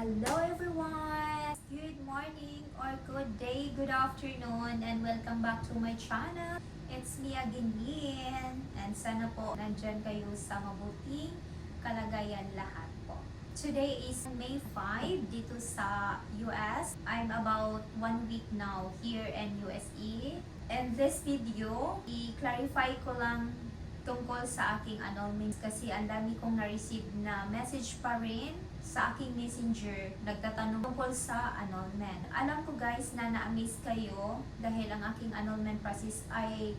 Hello everyone! Good morning or good day, good afternoon, and welcome back to my channel. It's me again, Lynn, and sana po nandyan kayo sa mabuting kalagayan lahat po. Today is May 5 dito sa US. I'm about 1 week now here in USA. And this video, i-clarify ko lang tungkol sa aking annulment kasi ang dami kong na-receive na message pa rin sa aking messenger nagtatanong tungkol sa annulment. Alam ko guys na na-amaze kayo dahil ang aking annulment process ay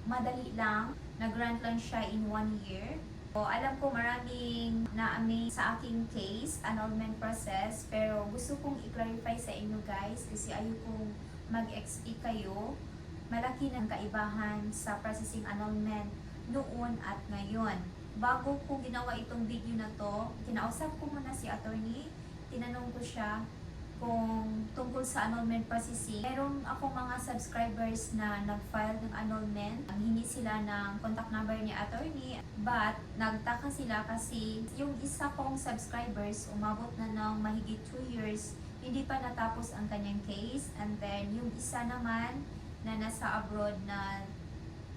madali lang. Nag-grant lang siya in 1 year. So, alam ko maraming na-amaze sa aking case, annulment process, pero gusto kong i-clarify sa inyo guys kasi ayokong mag-expect kayo. Malaki ng kaibahan sa processing annulment noon at ngayon. Bago ko ginawa itong video na to, kinausap ko muna si attorney, tinanong ko siya kung tungkol sa annulment processing. Meron ako mga subscribers na nag-file ng annulment. Hingi sila ng contact number ni attorney, but nagtaka sila kasi yung isa kong subscribers umabot na ng mahigit 2 years, hindi pa natapos ang kanyang case. And then yung isa naman na nasa abroad na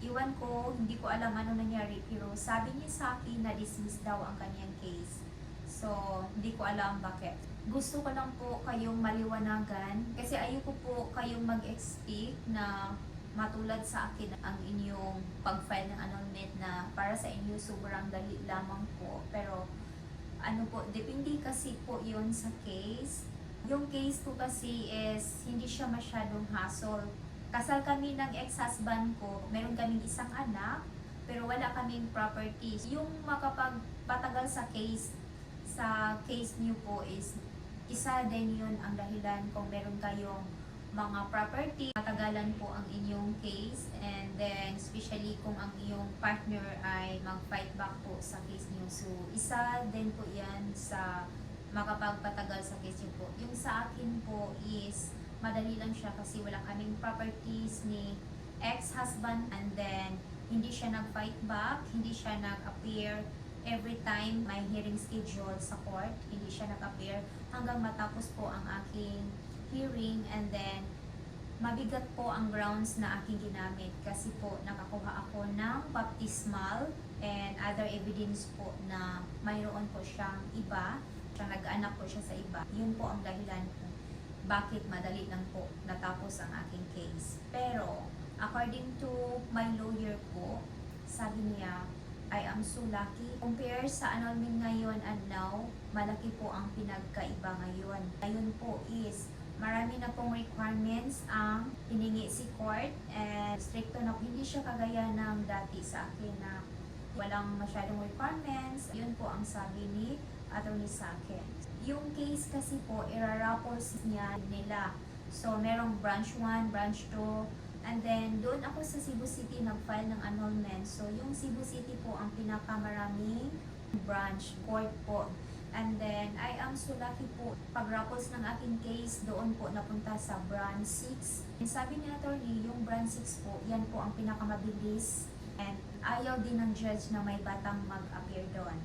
iwan ko, hindi ko alam ano nangyari, pero sabi niya sa akin na dismiss daw ang kanyang case. So, hindi ko alam bakit. Gusto ko lang po kayong maliwanagan kasi ayoko po kayong mag-expect na matulad sa akin ang inyong pag-file ng annulment na para sa inyo sobrang dali lamang po. Pero ano po, depende kasi po yun sa case. Yung case ko kasi is hindi siya masyadong hassle. Kasal kami ng ex-husband ko, meron kaming isang anak, pero wala kaming properties. Yung makapagpatagal sa case niyo po is, isa din yun ang dahilan kung meron kayong mga property. Matagalan po ang inyong case, and then especially kung ang iyong partner ay mag-fight back po sa case niyo. So, isa din po yan sa makapagpatagal sa case niyo po. Yung sa akin po is, madali lang siya kasi wala kaming properties ni ex-husband, and then hindi siya nag-fight back, hindi siya nag-appear every time may hearing schedule sa court, hindi siya nag-appear hanggang matapos po ang aking hearing. And then mabigat po ang grounds na aking ginamit kasi po nakakuha ako ng baptismal and other evidence po na mayroon po siyang iba, siyang nag-anak po siya sa iba. Yun po ang dahilan po bakit madali lang po natapos ang aking case. Pero, according to my lawyer po, sabi niya, I am so lucky. Compare sa annulment ngayon and now, malaki po ang pinagkaiba ngayon. Ngayon po is, marami na pong requirements ang hiningi si court, and stricto na, hindi siya kagaya ng dati sa akin na walang masyadong requirements. Yun po ang sabi ni attorney sa akin. Yung case kasi po, irarapples niya nila. So, merong branch 1, branch 2, and then doon ako sa Cebu City nag-file ng annulment. So, yung Cebu City po ang pinakamaraming branch court po. And then, I am so lucky po, pag-rapples ng aking case, doon po napunta sa branch 6. And sabi ni attorney, yung branch 6 po, yan po ang pinakamabilis. And ayaw din ng judge na may batang mag-appear doon.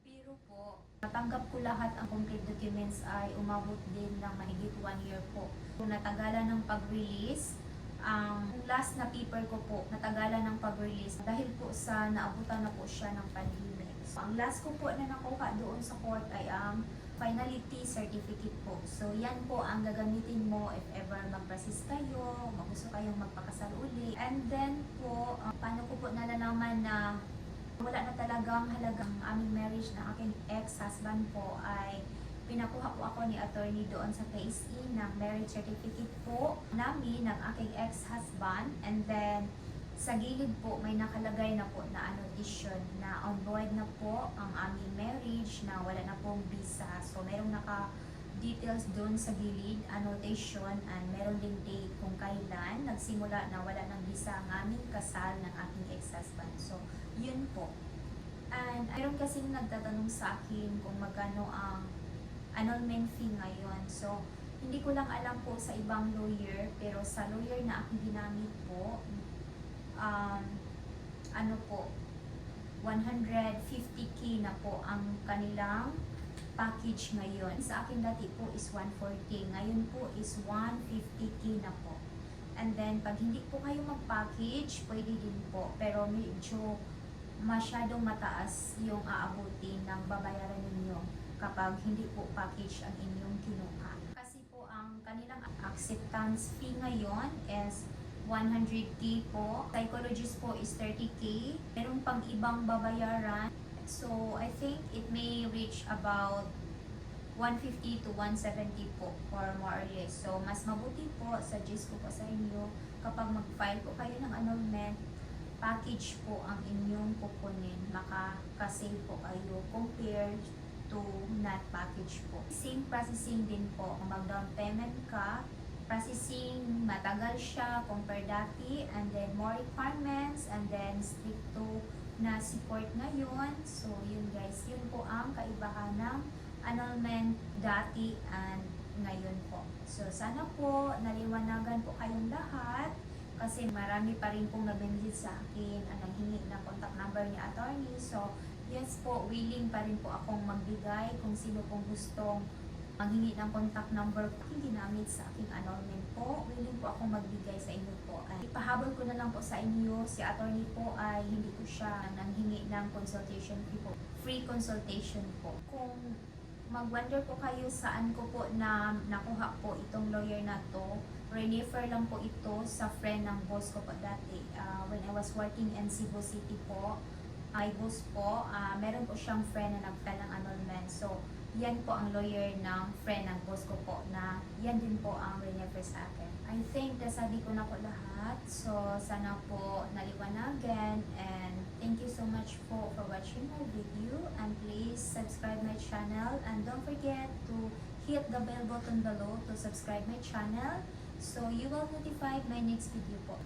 Pero po, natanggap ko lahat ang complete documents ay umabot din ng mahigit 1 year po. Kung natagalan ng pag-release, ang last na paper ko po, natagalan ng pag-release dahil po sa naabutan na po siya ng pandemic. So, ang last ko po na nakuha doon sa court ay ang finality certificate po. So, yan po ang gagamitin mo if ever mag-process kayo, gusto kayong magpakasal uli. And then po, paano ko po nalalaman na wala na talagang halagang aming marriage na aking ex-husband po ay pinakuha po ako ni attorney doon sa PSE ng marriage certificate po namin ng aking ex-husband. And then sa gilid po may nakalagay na po na annotation na on void na po ang aming marriage, na wala na pong visa. So merong naka-details doon sa gilid, annotation, and meron ding date kung kailan nagsimula na wala ng visa ang aming kasal ng aking ex-husband. So yun po. And mayroon kasing nagtatanong sa akin kung magkano ang annulment fee ngayon. So hindi ko lang alam po sa ibang lawyer, pero sa lawyer na aking ginamit po, ano po, 150k na po ang kanilang package ngayon. Sa akin dati po is 140, ngayon po is 150k na po. And then, pag hindi po kayo mag-package, pwede din po. Pero medyo masyadong mataas yung aabutin ng babayaran ninyo kapag hindi po package ang inyong kinuha. Kasi po ang kanilang acceptance fee ngayon is 100k po. Psychologist po is 30k. Meron pang ibang babayaran. So, I think it may reach about 150 to 170 po or more or less. So, mas mabuti po, suggest ko po sa inyo, kapag mag-file po kayo ng annulment, package po ang inyong kukunin. Makaka-save po kayo compared to not package po. Same processing din po. Kung mag-down payment ka, processing matagal siya compare dati, and then more requirements, and then stricto na support ngayon. So, yun guys, yun po ang kaibahan ng annulment dati and ngayon po. So, sana po naliwanagan po kayong lahat kasi marami pa rin pong nag-message sa akin ang nanghingi ng contact number ni attorney. So, yes po, willing pa rin po akong magbigay kung sino pong gustong manghingi ng contact number po ginamit sa aking annulment po. Willing po akong magbigay sa inyo po. Ay, ipahabol ko na lang po sa inyo, si attorney po ay hindi po siya nanghingi ng consultation fee po. Free consultation po. Kung mag-wonder po kayo saan ko po na nakuha po itong lawyer na to, refer lang po ito sa friend ng boss ko po dati. When I was working in Cebu City po, my boss po, meron po siyang friend na nag-file ng annulment. So, yan po ang lawyer ng friend ng boss ko po na yan din po ang refer sa akin. I think nasabi ko na po lahat. So, sana po naliwanagan, and thank you so much po for watching my video, and please subscribe my channel, and don't forget to hit the bell button below to subscribe my channel so you will notified my next video po.